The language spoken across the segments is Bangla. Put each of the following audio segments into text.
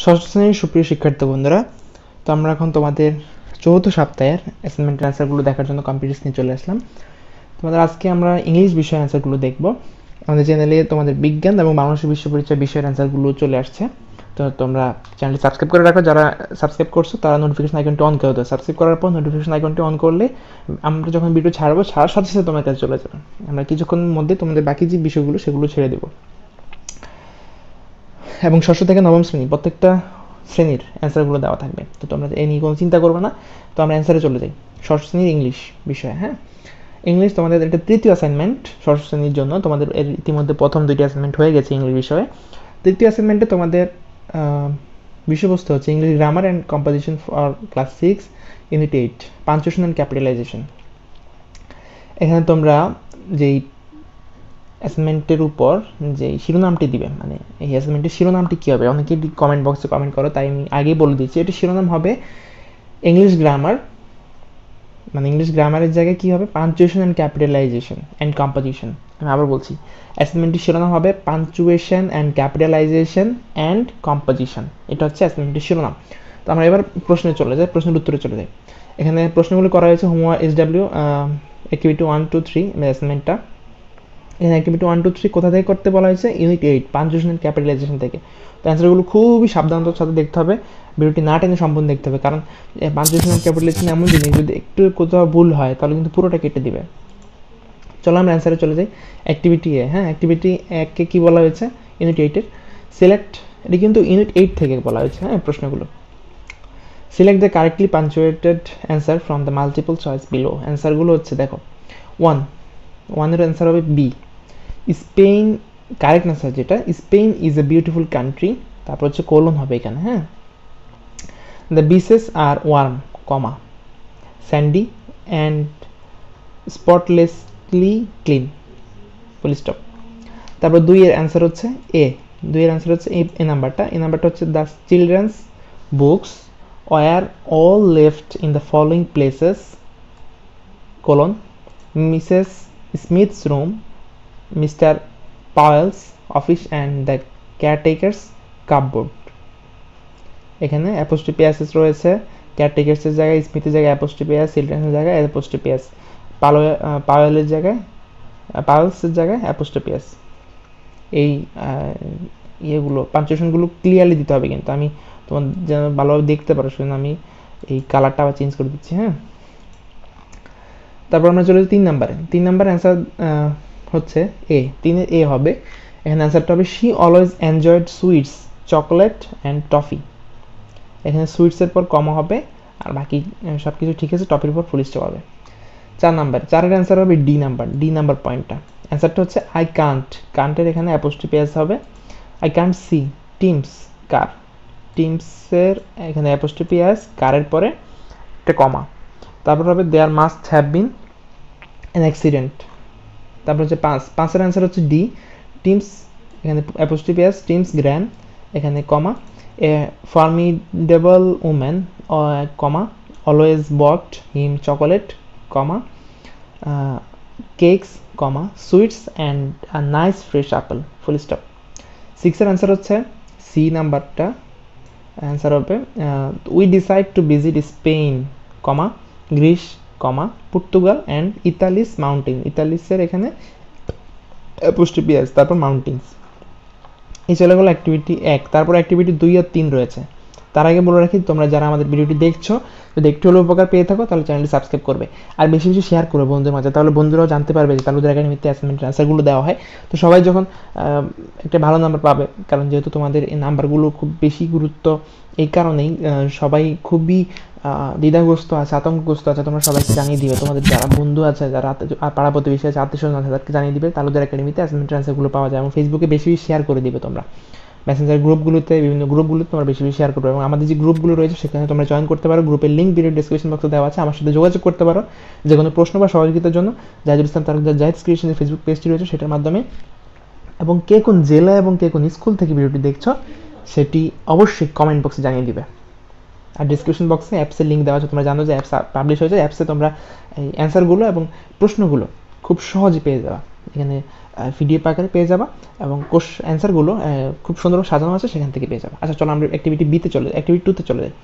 ষষ্ঠ শ্রেণীর সুপ্রিয় শিক্ষার্থী বন্ধুরা, তো আমরা এখন তোমাদের চতুর্থ সপ্তাহের অ্যাসাইনমেন্টের অ্যান্সারগুলো দেখার জন্য কম্পিউটার নিয়ে চলে আসলাম। তোমাদের আজকে আমরা ইংলিশ বিষয়ের অ্যান্সারগুলো দেখব। আমাদের চ্যানেলে তোমাদের বিজ্ঞান এবং বাংলাদেশের বিশ্ব পরিচয় বিষয়ের অ্যান্সারগুলো চলে আসছে। তো তোমরা চ্যানেলটি সাবস্ক্রাইব করে রাখো, যারা সাবস্ক্রাইব করছো তারা নোটিফিকেশন আইকনটি অন করে দাও। সাবস্ক্রাইব করার পর নোটিফিকেশন আইকনটি অন করলে আমরা যখন ভিডিও ছাড়বো ছাড়ার সাথে সাথে তোমার কাছে চলে যাবে। আমরা কিছুক্ষণের মধ্যে তোমাদের বাকি যে বিষয়গুলো সেগুলো ছেড়ে দেবো। এবং ষষ্ঠ থেকে নবম শ্রেণী প্রত্যেকটা শ্রেণীর অ্যান্সারগুলো দেওয়া থাকবে, তো তোমরা এ নিয়ে কোনো চিন্তা করবে না। তো আমরা অ্যান্সারে চলে যাই। ষষ্ঠ শ্রেণীর ইংলিশ বিষয়, হ্যাঁ, ইংলিশ তোমাদের এটা তৃতীয় অ্যাসাইনমেন্ট ষষ্ঠ শ্রেণীর জন্য। তোমাদের এর ইতিমধ্যে প্রথম দুইটি অ্যাসাইনমেন্ট হয়ে গেছে ইংলিশ বিষয়ে। তৃতীয় অ্যাসাইনমেন্টে তোমাদের বিষয়বস্তু হচ্ছে English grammar and composition for class 6 unit 8 punctuation and capitalization. এখানে তোমরা যেই অ্যাসাইনমেন্টের উপর যে শিরোনামটি দিবে, মানে এই অ্যাসাইনমেন্টের শিরোনামটি কী হবে, অনেকেই কমেন্ট বক্সে কমেন্ট করো, তাই আমি আগেই বলে দিচ্ছি এটি শিরোনাম হবে ইংলিশ গ্রামার, মানে ইংলিশ গ্রামারের জায়গায় কী হবে, punctuation and capitalization and composition. আমি আবার বলছি, অ্যাসাইনমেন্টের শিরোনাম হবে punctuation and capitalization and composition. এটা হচ্ছে অ্যাসাইনমেন্টের শিরোনাম। তো আমরা এবার প্রশ্নে চলে যাই, প্রশ্নের উত্তরে চলে যাই। এখানে প্রশ্নগুলো করা হয়েছে হোমওয়ার্ক SW অ্যাক্টিভিটি 1 2 3 অ্যাসাইনমেন্টটা। এখানে অ্যাক্টিভিটি 1 2 3 কোথা থেকে করতে বলা হয়েছে, ইউনিট 8 পাঞ্চুয়েশন অ্যান্ড ক্যাপিটালাইজেশন থেকে। তো অ্যান্সারগুলো খুবই সাবধানতার সাথে দেখতে হবে, ভিডিওটি না টেনে সম্পূর্ণ দেখতে হবে, কারণ পাঞ্চুয়েশন অ্যান্ড ক্যাপিটালাইজেশন এমন জিনিস যদি একটু কোথাও ভুল হয় তাহলে কিন্তু পুরোটা কেটে দিবে। চলো আমরা অ্যান্সারে চলে যাই। অ্যাক্টিভিটি এ, হ্যাঁ, অ্যাক্টিভিটি 1-কে কী বলা হয়েছে, ইউনিট 8-এর সিলেক্ট, এটি কিন্তু ইউনিট 8 থেকে বলা হয়েছে, হ্যাঁ, প্রশ্নগুলো। Select the correctly punctuated answer from the multiple choice below. অ্যান্সারগুলো হচ্ছে দেখো, 1-এর অ্যান্সার হবে বি, স্পেন। কারেক্ট অ্যান্সার যেটা, Spain is a beautiful country, তারপর হচ্ছে কোলন হবে এখানে, হ্যাঁ। The beaches are warm, comma, sandy and spotlessly clean, full stop. তারপর 2-এর অ্যান্সার হচ্ছে এ, 2-এর অ্যান্সার হচ্ছে এ নাম্বারটা। এই নাম্বারটা হচ্ছে the children's books were all left in the following places, colon, Mrs Smith's room, Mr Powell's office and the caretaker's cupboard. এখানে অ্যাপোস্ট্রোফি এস রয়েছে, কেয়ারটেকার্সের জায়গায় স্মিথের জায়গায় অ্যাপোস্ট্রোফি এস, চিলড্রেন্সের জায়গায় অ্যাপোস্ট্রোফি এস, পাওয়েলের জায়গায় পাওয়েলসের জায়গায় অ্যাপোস্ট্রোফি এস। এই ইয়েগুলো পাঞ্চুয়েশনগুলো ক্লিয়ারলি দিতে হবে, কিন্তু আমি তোমার যেন ভালোভাবে দেখতে পারো সেজন্য আমি এই কালারটা আবার চেঞ্জ করে দিচ্ছি, হ্যাঁ। তারপর আমরা চলে যাই 3 নাম্বারে। 3 নাম্বার অ্যান্সার হচ্ছে এ, 3-এর এ হবে। এখানে অ্যান্সারটা হবে she always enjoyed sweets, chocolate and toffee. এখানে সুইটসের পর কমা হবে, আর বাকি সব কিছু ঠিক আছে, টফির পর ফুল স্টপ হবে। 4 নাম্বার, 4-এর অ্যান্সার হবে ডি নাম্বার পয়েন্টটা। অ্যান্সারটা হচ্ছে আই কান্ট, কান্টের এখানে অ্যাপোস্ট্রোফি এস হবে। I can't see Tim's, car, টিমসের এখানে অ্যাপোস্ট্রোফি এস, কারের পরে একটা কমা। তারপর হবে there must have been an accident. তারপর হচ্ছে 5-এর অ্যান্সার হচ্ছে ডি, টিমস, এখানে অ্যাপোস্ট্রোফি এস, টিমস গ্র্যান্ড, এখানে comma, a formidable woman, comma, always bought him chocolate, comma, cakes, comma, sweets and a nice fresh apple, full stop. 6-এর অ্যান্সার হচ্ছে সি নাম্বারটা। অ্যান্সার হবে we decide to visit Spain, comma, Greece, comma, Portugal and Italy's mountain, ইতালিসের এখানে অ্যাপোস্ট্রোফি এস, তারপর মাউন্টেন্স। এই চলে গেল অ্যাক্টিভিটি 1। তারপর অ্যাক্টিভিটি 2 আর 3 রয়েছে। তার আগে বলে রাখি, তোমরা যারা আমাদের ভিডিওটি দেখছো, যদি একটু হলেও উপকার পেয়ে থাকো তাহলে চ্যানেলটি সাবস্ক্রাইব করবে, আর বেশি বেশি শেয়ার করবে বন্ধুদের মাঝে, তাহলে বন্ধুরাও জানতে পারবে যে তালুকদার একাডেমিতে অ্যাসাইনমেন্টের অ্যান্সারগুলো দেওয়া হয়। তো সবাই যখন একটা ভালো নাম্বার পাবে, কারণ যেহেতু তোমাদের এই নাম্বারগুলো খুব বেশি গুরুত্ব, এই কারণেই সবাই খুবই দ্বিধাগ্রস্ত আছে, আতঙ্কগ্রস্ত আছে। তোমরা সবাইকে জানিয়ে দিবে, তোমাদের যারা বন্ধু আছে, যারা পাড়া প্রতিবেশী আছে, আত্মীয়স্বজন আছে, তাদেরকে জানিয়ে দিবে তালুকদার একাডেমিতে অ্যাসাইনমেন্টের অ্যান্সারগুলো পাওয়া যায়, এবং ফেসবুকে বেশি বেশি শেয়ার করে দিবে তোমরা, মেসেঞ্জার গ্রুপগুলোতে, বিভিন্ন গ্রুপগুলোতে তোমরা বেশি বেশি শেয়ার করবে। এবং আমাদের যে গ্রুপগুলো রয়েছে সেখানে তোমরা জয়েন করতে পারো, গ্রুপের লিঙ্ক ভিডিও ডিসক্রিপশন বক্সে দেওয়া আছে, আমার সাথে যোগাযোগ করতে পারো যে কোনো প্রশ্ন বা সহযোগিতার জন্য। জাহিদুল ইসলাম তালুকদার জাহিদ ক্রিয়েশনের ফেসবুক পেজটি রয়েছে, সেটার মাধ্যমে। এবং কে কোন জেলা এবং কে কোন স্কুল থেকে ভিডিওটি দেখছো সেটি অবশ্যই কমেন্ট বক্সে জানিয়ে দিবে। আর ডিসক্রিপশন বক্সে অ্যাপসের লিঙ্ক দেওয়া আছে, তোমরা জানো যে অ্যাপস পাবলিশ হয়েছে, অ্যাপসে তোমরা এই অ্যান্সারগুলো এবং প্রশ্নগুলো খুব সহজে পেয়ে যাওয়া। এখানে পিডিএফ আকারে পেয়ে যাবা এবং অ্যান্সারগুলো খুব সুন্দর সাজানো আছে, সেখান থেকে পেয়ে যাবা। আচ্ছা চলো আমরা অ্যাক্টিভিটি বিতে চলে যাই, অ্যাক্টিভিটি 2 তে চলে যাই।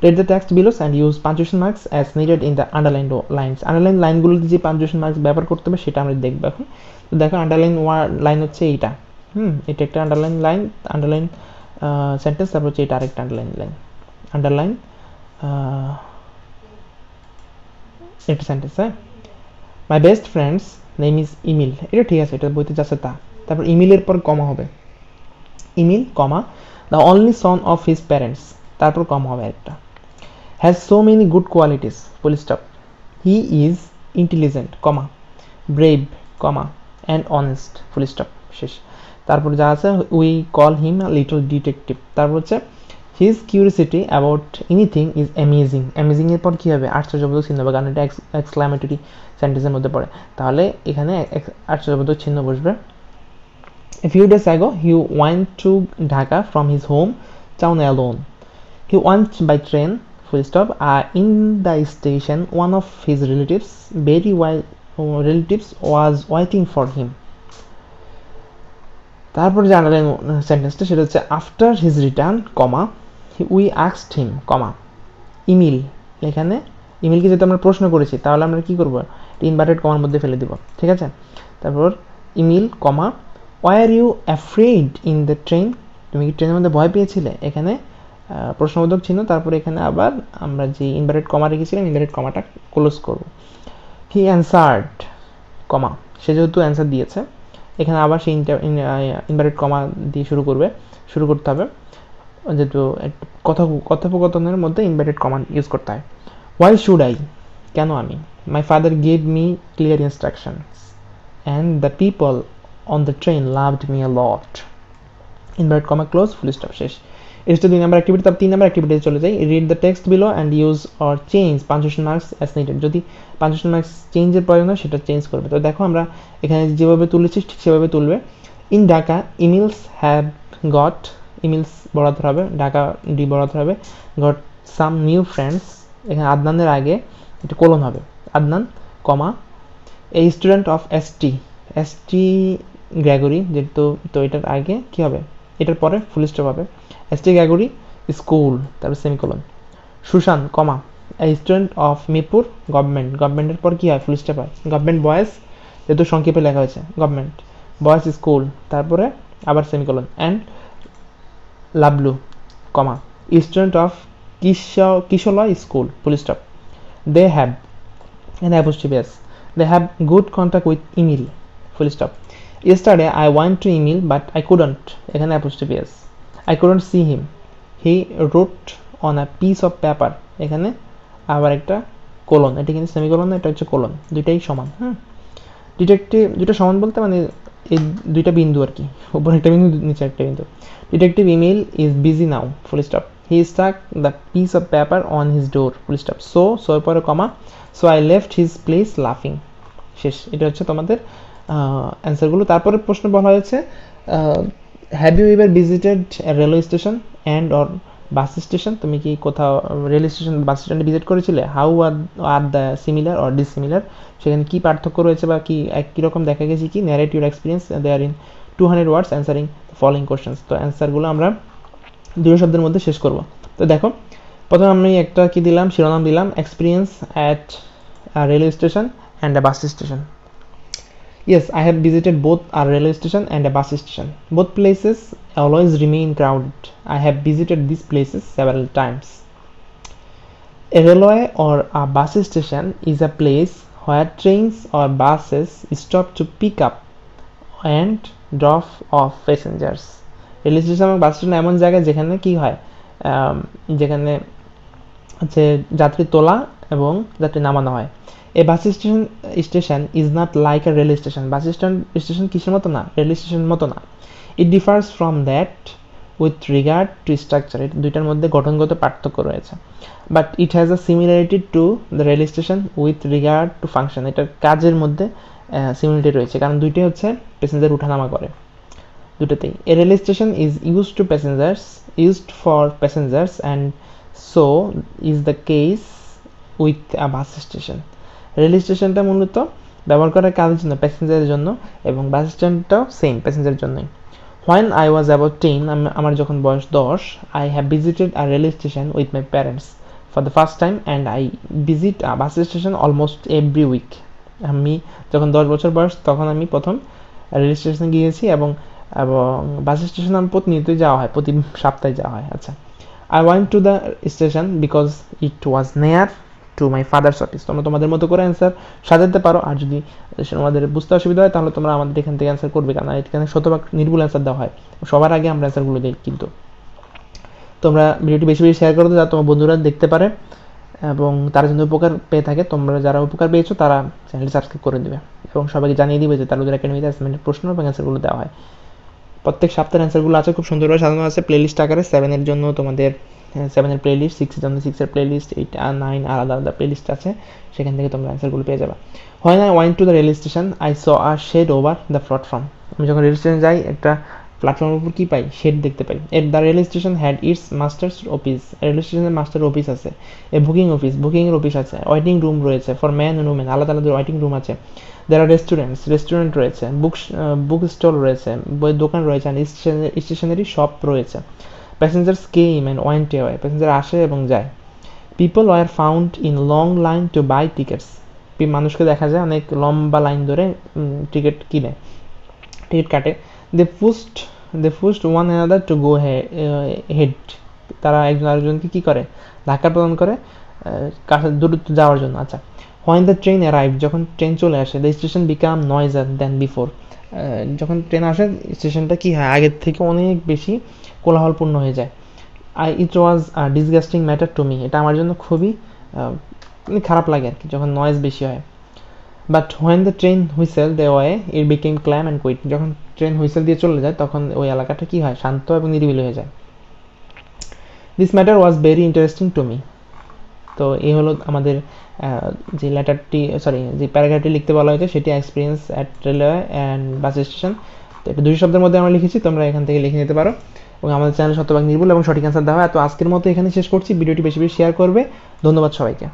Read the text below and use punctuation marks as needed in the underlined lines. Underline লাইনগুলোতে যে পাঞ্চুয়েশন মার্কস ব্যবহার করতে হবে সেটা আমরা দেখব এখন। তো দেখো আন্ডারলাইন লাইন হচ্ছে এইটা, এটা একটা আন্ডারলাইন লাইন, আন্ডারলাইন সেন্টেন্স, তারপর হচ্ছে এটা আরেকটা আন্ডারলাইন লাইন, আন্ডারলাইন একটা সেন্টেন্স। হ্যাঁ, my best friend's name is Emil, এটা ঠিক আছে, এটা বইতে যাচ্ছে তা। তারপর ইমিলের পর কমা হবে, Emil comma the only son of his parents, তারপর কমা হবে একটা, has so many good qualities, full stop. He is intelligent, comma, brave, comma, and honest, full stop, শেষ। তারপর যা আছে we call him a little detective, তারপর হচ্ছে his curiosity about anything is amazing, amazing এর পর কি হবে, আশ্চর্যবোধক চিহ্ন হবে, কারণ এটা এক্সক্লামেটরি সেন্টেন্সের মধ্যে পড়ে, তাহলে এখানে আশ্চর্যবোধক চিহ্ন বসবে। A few days ago he went to Dhaka from his home town alone. He went by train, full stop. In the station, one of his relatives, relatives was waiting for him. তারপর যে আন্ডারলাইন সেন্টেন্সটা সেটা হচ্ছে after his return comma we asked him comma Emil, এখানে ইমিলকে যেহেতু আমরা প্রশ্ন করেছি তাহলে আমরা কি করবো, ইনভার্টেড কমার মধ্যে ফেলে দিব, ঠিক আছে। তারপর Emil comma why are you afraid in the train, তুমি কি ট্রেনের মধ্যে ভয় পেয়েছিলে, এখানে প্রশ্নবোধক চিহ্ন, তারপরে এখানে আবার আমরা যে ইনভার্টেড কমা রেখেছিলাম ইনভার্টেড কমাটা ক্লোজ করব। হি অ্যান্সার্ড কমা, সে যেহেতু অ্যান্সার দিয়েছে এখানে আবার সেই ইনভার্টেড কমা দিয়ে শুরু করতে হবে, যেহেতু কথোপকথনের মধ্যে ইনভার্টেড কমা ইউজ করতে হয়। ওয়াই শুড আই, কেন আমি, my father gave me clear instructions and the people on the train loved me a lot, inverted comma close, full stop, শেষ। এটা হচ্ছে 2 নম্বর অ্যাক্টিভিটি। তারপর 3 নম্বর অ্যাক্টিভিটিতে চলে যাই। Read the text below and use or change punctuation marks as needed, যদি পাঞ্চুয়েশন মার্কস চেঞ্জের প্রয়োজন হয় সেটা চেঞ্জ করবে। তো দেখো আমরা এখানে যেভাবে তুলেছি ঠিক সেভাবে তুলবে। ইন ঢাকা ইমিলস হ্যাভ গট, ইমিলস বরাদ্দ হবে, ঢাকা ডি বরাদ্দ হবে, গট সাম নিউ ফ্রেন্ডস, এখানে আদনানের আগে এটা কোলন হবে, Adnan comma a student of ST Gregory, যেহেতু তো এটার আগে কি হবে, এটার পরে ফুল স্টপ হবে, এসটি গ্রেগরি স্কুল, তারপর semicolon. Sushan comma a student of Mirpur গভর্নমেন্টের পর কি হয়, ফুল স্টপ হয়, গভর্নমেন্ট বয়েজ, যেহেতু সংক্ষেপে লেখা হয়েছে গভর্নমেন্ট বয়েজ স্কুল, তারপরে আবার semicolon. And Lablu comma student of Kishloy school, full stop. They have and apostrophe s, they have good contact with Emil, full stop. Yesterday I went to Emil but I couldn't, এখানে apostrophe s, I couldn't see him, he wrote on a piece of paper, এখানে আবার একটা কোলন, এটা কিন্তু সেমিকোলন না, এটা হচ্ছে কোলন, দুইটাই সমান। ডিটেকটিভ, দুটো সমান বলতে মানে এই দুইটা বিন্দু আর কি, উপরে একটা বিন্দু নিচে একটা বিন্দু। Detective Emil is busy now, full stop. He stuck the piece of paper on his door, full stop. So এর পরে comma so I left his place লাফিং, শেষ। এটা হচ্ছে তোমাদের অ্যান্সারগুলো। তারপরে প্রশ্ন বলা হয়েছে have you ever visited railway station and or bus station, তুমি কি কোথাও রেল স্টেশন বাস স্ট্যান্ডে ভিজিট করেছিলে, how are the similar or dissimilar, সেখানে কী পার্থক্য রয়েছে বা কি একই রকম দেখা গেছে কি, narrate your experience there in 200 words answering following questions. তো অ্যান্সারগুলো আমরা 2 শব্দের মধ্যে শেষ করব। তো দেখো প্রথমে আমি একটা কি দিলাম, শিরোনাম দিলাম experience at railway station and a bus station. Yes, I have visited both a railway station and a bus station. Both places always remain crowded. I have visited these places several times. A railway or a bus station is a place where trains or buses stop to pick up and drop off passengers. Rail station এবং বাস স্টেশন এমন জায়গা যেখানে কি হয়, যেখানে হচ্ছে যাত্রী তোলা এবং যাত্রী নামানো হয়। A bus station is not like a rail station, bus station কিসের মতো না, রেল স্টেশনের মতো না। It differs from that with regard to structure, এই দুইটার মধ্যে গঠনগত পার্থক্য রয়েছে। But it has a similarity to the rail station with regard to function, এটার কাজের মধ্যে সিমিলারিটি রয়েছে, কারণ দুইটাই হচ্ছে প্যাসেঞ্জার উঠানামা করে দুটোতেই। A rail station is used for passengers and so is the case with a bus station. Rail স্টেশনটা মূলত ব্যবহার করার কাজের জন্য, প্যাসেঞ্জারের জন্য, এবং বাস স্ট্যান্ডটাও সেম প্যাসেঞ্জারের জন্যই। When I was about 10, আমার যখন বয়স 10, I have visited a railway station with my parents for the first time and I visit a bus station almost every week. আমি যখন 10 বছর বয়স তখন আমি প্রথম রেল স্টেশনে গিয়েছি এবং বাস স্টেশনে আমি প্রতিনিয়তই যাওয়া হয়, প্রতি সপ্তাহে যাওয়া হয়। আচ্ছা, I went to the station because it was near to my father's office. তোমরা তোমাদের মতো করে অ্যান্সার সাজাতে পারো, আর যদি তোমাদের বুঝতে অসুবিধা হয় তাহলে তোমরা আমাদের এখান থেকে অ্যান্সার করবে, কারণ এখানে শতভাগ নির্ভুল অ্যান্সার দেওয়া হয়, সবার আগে আমরা অ্যান্সারগুলো দিই। কিন্তু তোমরা ভিডিওটি বেশি বেশি শেয়ার করো যাতে তোমার বন্ধুরা দেখতে পারে এবং তারা যদি উপকার পেয়ে থাকে, তোমরা যারা উপকার পেয়েছো তারা চ্যানেলটি সাবস্ক্রাইব করে দেবে এবং সবাইকে জানিয়ে দিবে যে তালুকদার একাডেমিতে অ্যাসাইনমেন্টের প্রশ্ন এবং অ্যান্সারগুলো দেওয়া হয়। প্রত্যেক সপ্তাহের অ্যান্সারগুলো আছে, খুব সুন্দরভাবে সাজানো আছে প্লেলিস্ট আকারে। 7-এর জন্য তোমাদের 7-এর প্লেলিস্ট, 6-এর জন্য 6-এর প্লেলিস্ট, 8 আর 9 আলাদা আলাদা প্লেলিস্ট আছে, সেখান থেকে তোমরা অ্যান্সারগুলো পেয়ে যাবে। When I went to the railway station, I saw a shed over the platform. আমি যখন রেল স্টেশনে যাই একটা প্ল্যাটফর্মের উপর কি পাই, শেড দেখতে পাই। At the rail station had its masters office, rail স্টেশনের মাস্টার অফিস আছে। এ বুকিং অফিস, বুকিংয়ের অফিস আছে। ওয়েটিং রুম রয়েছে ফর ম্যান অ্যান্ড উমেন, আলাদা আলাদা ওয়েটিং রুম আছে। দেয়ার আর রেস্টুরেন্টস, রেস্টুরেন্ট রয়েছে। বুক স্টল রয়েছে, বইয়ের দোকান রয়েছে। আর স্টেশনারি শপ রয়েছে। Passengers came and went away, passenger আসে এবং যায়। People were found in long line to buy tickets, মানুষকে দেখা যায় অনেক লম্বা লাইন ধরে টিকিট কিনে, টিকিট কাটে। They pushed one another to go head, তারা একজন আরেকজনকে কী করে, ধাক্কা প্রদান করে কাছে দূরত্ব যাওয়ার জন্য। আচ্ছা, হোয়েন দ্য ট্রেন অ্যারাইভ, যখন ট্রেন চলে আসে, the station become noisier than before, যখন ট্রেন আসে স্টেশনটা কী হয়, আগের থেকে অনেক বেশি কোলাহলপূর্ণ হয়ে যায়। ইট ওয়াজ ডিসগাস্টিং ম্যাটার টু মি, এটা আমার জন্য খুবই খারাপ লাগে আর কি যখন নয়েজ বেশি হয়। But when the train whistle the way it became calm and quiet, যখন ট্রেন হুইসেল দিয়ে চলে যায় তখন ওই এলাকাটা কী হয়, শান্ত এবং নিরিবিলি হয়ে যায়। This matter was very interesting to me. তো এই হলো আমাদের যে লেটারটি, যে প্যারাগ্রাফটি লিখতে বলা হয়েছে সেটি experience at railway and bus station. তো এটা 200 শব্দের মধ্যে আমরা লিখেছি, তোমরা এখান থেকে লিখে নিতে পারো এবং আমাদের চ্যানেল শতভাগ নির্ভুল এবং সঠিক অ্যান্সার দেওয়া হয়। তো আজকের মতো এখানে শেষ করছি, ভিডিওটি বেশি বেশি শেয়ার করবে। ধন্যবাদ সবাইকে।